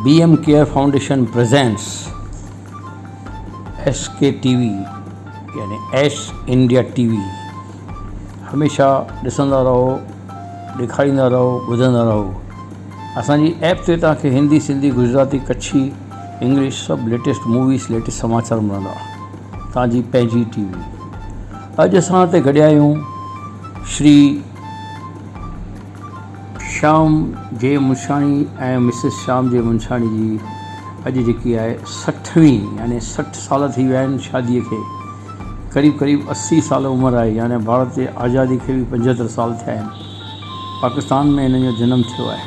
BM care foundation presents SK TV यानी एश India TV। हमेशह ॾिसंदा रहो, ॾेखारींदा रहो, ॿुधंदा रहो। असांजी ऐप ते तव्हांखे हिंदी, सिंधी, गुजराती, कच्छी, इंग्लिश सभु लेटेस्ट मूवीज़, लेटेस्ट समाचार मिलंदा। तव्हांजी पंहिंजी TV। अॼु असां हिते गॾिया आहियूं श्री श्याम जे मुंशाणी ऐं मिसिस श्याम जे मुंशाणी जी अॼु जेकी आहे 60वीं यानी 60 साल थी विया आहिनि शादीअ खे। क़रीब 80 साल उमिरि आहे, यानी भारत जे आज़ादी खे बि 75 साल थिया आहिनि। पाकिस्तान में हिन जो जनमु थियो आहे।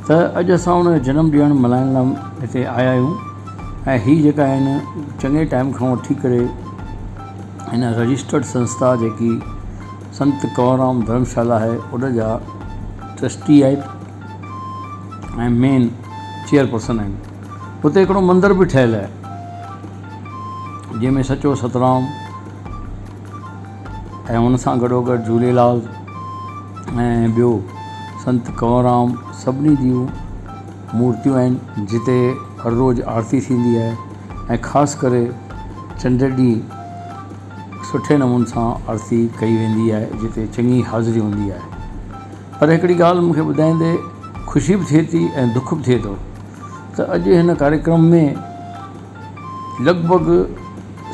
त अॼु असां हुन जो जनमु ॾिणु मल्हाइण लाइ हिते आया आहियूं। ऐं हीअ जेका आहिनि चङे टाइम खां वठी करे हिन रजिस्टर्ड संस्था जेकी संत कंवरराम धर्मशाला आहे उन जा ट्रस्टी आहिनि ऐं मेन चेयरपर्सन आहिनि। हुते हिकिड़ो मंदर बि ठहियलु आहे जंहिंमें सचो सतराम ऐं हुन सां गॾोगॾु झूलेलाल ऐं ॿियो संत कंवरराम सभिनी जूं मूर्तियूं आहिनि, जिते हर रोज़ु आरती थींदी आहे ऐं ख़ासि करे चंड ॾींहुं सुठे नमूने सां आरती कई वेंदी आहे, जिते चङी हाज़िरी हूंदी आहे। पर हिकिड़ी ॻाल्हि मूंखे ॿुधाईंदे ख़ुशी बि थिए थी ऐं दुख बि थिए थो त अॼु हिन कार्यक्रम में लॻभॻि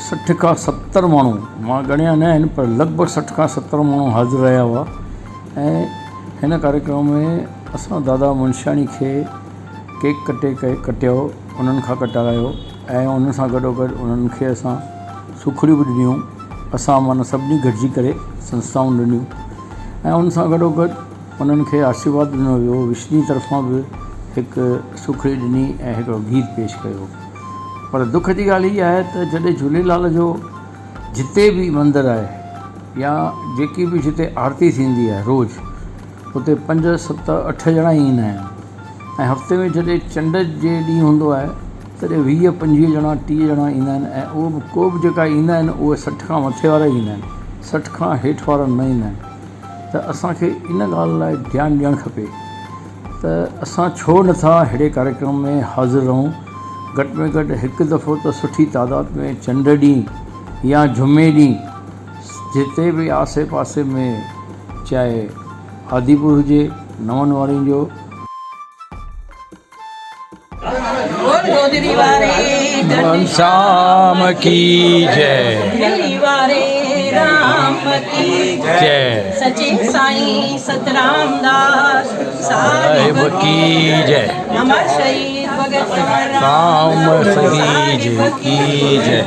60 खां 70 माण्हू, मां ॻणिया न आहिनि, पर लॻभॻि 60 खां 70 माण्हू हाज़िर रहिया हुआ। ऐं हिन कार्यक्रम में असां दादा मुंशाणी खे केक कटियो, उन्हनि खां कटारायो ऐं उन सां गॾोगॾु उन्हनि खे असां सुखड़ियूं बि ॾिनियूं। असां माना सभिनी गॾिजी करे संस्थाऊं ॾिनियूं ऐं उन सां गॾोगॾु उन्हनि खे आशीर्वाद ॾिनो वियो। विष्णु तरफ़ां बि हिकु सुखड़ी ॾिनी ऐं हिकिड़ो गीत पेश कयो। पर दुख जी ॻाल्हि इहा आहे त जॾहिं झूलेलाल जो जिते बि मंदरु आहे या जेकी बि जिते आरती थींदी आहे रोज़ु, उते 5, 7, 8 ॼणा ई ईंदा आहिनि। ऐं हफ़्ते में जॾहिं चंड जे ॾींहुं हूंदो आहे तॾहिं 20, 25 ॼणा, 30 ॼणा ईंदा आहिनि। ऐं उहो बि को बि जेका ईंदा आहिनि उहे 60 खां मथे वारा ईंदा आहिनि, 60 खां हेठि वारा न ईंदा आहिनि। त असांखे इन ॻाल्हि लाइ ध्यानु ॾियणु खपे त असां छो नथा अहिड़े कार्यक्रम में हाज़िर रहूं। घटि में घटि हिकु दफ़ो त सुठी तादाद में चंड ॾींहुं या जुमे ॾींहुं जिते बि आसे पासे में, चाहे आदिपुर हुजे, नवन वारी जो शाम की जय, राम की जय, सच्चे साईं सतराम दास साहिब की जय, अमर शहीद भगत राम शहीद की जय।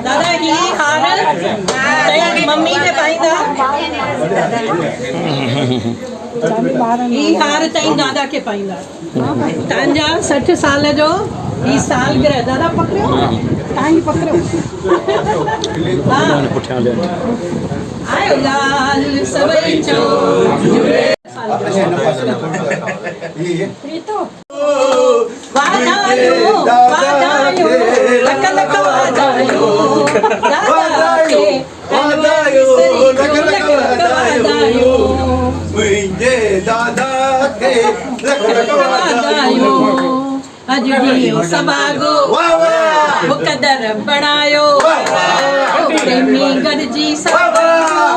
दादा ही हार मम्मी के पाईंदा, ही हार ताईं दादा के पाईंदा। तव्हांजा 60 साल जो ही सालगिरह दादा पकड़ियो, तव्हांजी पकड़ियो। आयो लाल सभई चो झूले वाधायूं वाधायूं लख लख वाधायूं दादा के वाधायूं लख लख वाधायूं मुंहिंजे दादा के लख लख वाधायूं। अॼु ॾींहुं सभागो मुक़दर बणायो, प्रेमी गॾिजी सभु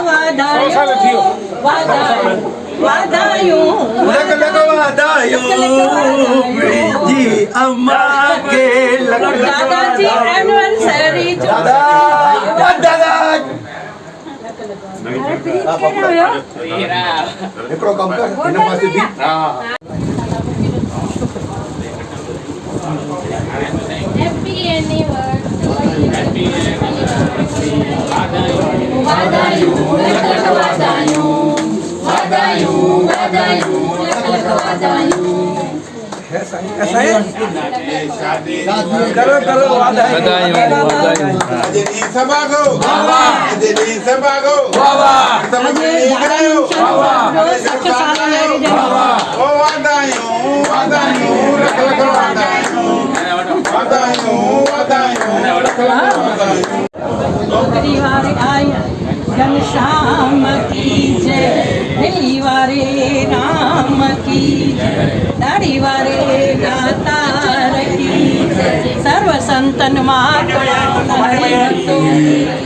वाधायूं वाधायूं वाधायूं लख लख वाधायूं मुंहिंजी अम्मा के लख लख दादाजी एनिवर्सरी जो दादा हिकिड़ो कमु कर हिन पासे बि। हैप्पी एनिवर्सरी, हैप्पी एनिवर्सरी, वाधायूं वाधायूं लख लख वाधायूं, वाधायूं वाधायूं लख लख वाधायूं। करो करो वाधायूं वाधायूं। अजनी सभागो बाबा, अजनी सभागो बाबा, समझे करायो बाबा, बाबा ओ वाधायूं वाधायूं लख लख वाधायूं, वाधायूं वाधायूं लख लख वाधायूं। परिवारे आया घनश्याम की जय, परिवारे राम की जय, परिवारे दातार की जय, सर्व संतन महात्मा हरि भक्तों की जय।